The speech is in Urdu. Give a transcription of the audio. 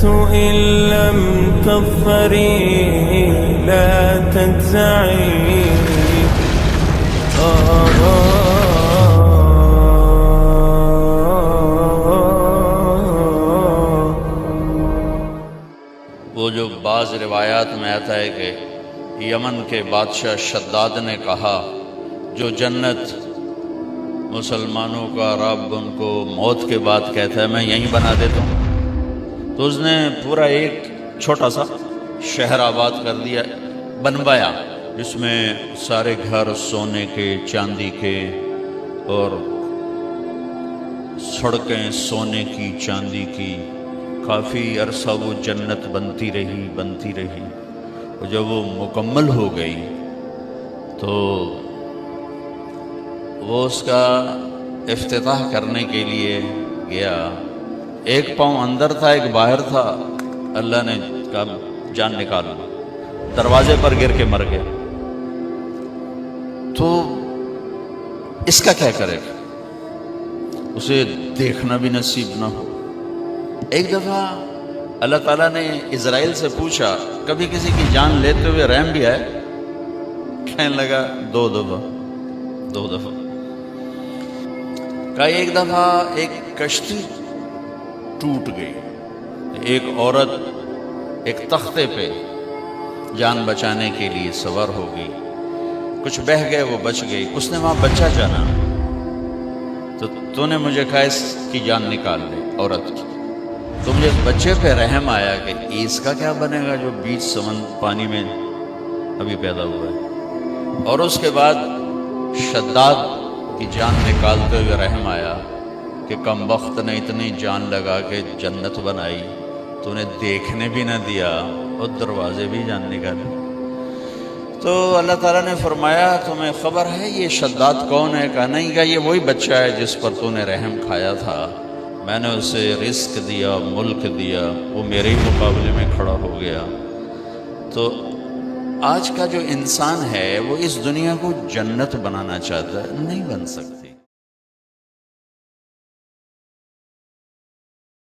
إن لم تظفري لا تجزعي. وہ جو بعض روایات میں آتا ہے کہ یمن کے بادشاہ شداد نے کہا جو جنت مسلمانوں کا رب ان کو موت کے بعد کہتا ہے میں یہیں بنا دیتا ہوں، تو اس نے پورا ایک چھوٹا سا شہر آباد کر دیا، بنوایا، جس میں سارے گھر سونے کے چاندی کے اور سڑکیں سونے کی چاندی کی، کافی عرصہ وہ جنت بنتی رہی اور جب وہ مکمل ہو گئی تو وہ اس کا افتتاح کرنے کے لیے گیا، ایک پاؤں اندر تھا ایک باہر تھا، اللہ نے کہا جان نکالو، دروازے پر گر کے مر گیا۔ تو اس کا کیا کرے گا، اسے دیکھنا بھی نصیب نہ ہو۔ ایک دفعہ اللہ تعالیٰ نے اسرائیل سے پوچھا کبھی کسی کی جان لیتے ہوئے رحم بھی آئے؟ کہنے لگا دو دفعہ۔ کہا ایک دفعہ ایک کشتی ٹوٹ گئی، ایک عورت ایک تختے پہ جان بچانے کے لیے سوار ہو گئی، کچھ بہہ گئے وہ بچ گئی، اس نے وہاں بچہ جانا، تو نے مجھے کہا اس کی جان نکال لے عورت کی، تو مجھے اس بچے پہ رحم آیا کہ اس کا کیا بنے گا جو بیچ پانی میں ابھی پیدا ہوا ہے۔ اور اس کے بعد شداد کی جان نکالتے ہوئے رحم آیا کہ کم وقت نے اتنی جان لگا کے جنت بنائی تو انہیں دیکھنے بھی نہ دیا اور دروازے بھی جان نکالے۔ تو اللہ تعالیٰ نے فرمایا تمہیں خبر ہے یہ شداد کون ہے؟ کہا نہیں۔ کہا یہ وہی بچہ ہے جس پر تو نے رحم کھایا تھا، میں نے اسے رزق دیا، ملک دیا، وہ میرے ہی مقابلے میں کھڑا ہو گیا۔ تو آج کا جو انسان ہے وہ اس دنیا کو جنت بنانا چاہتا ہے، نہیں بن سکتا۔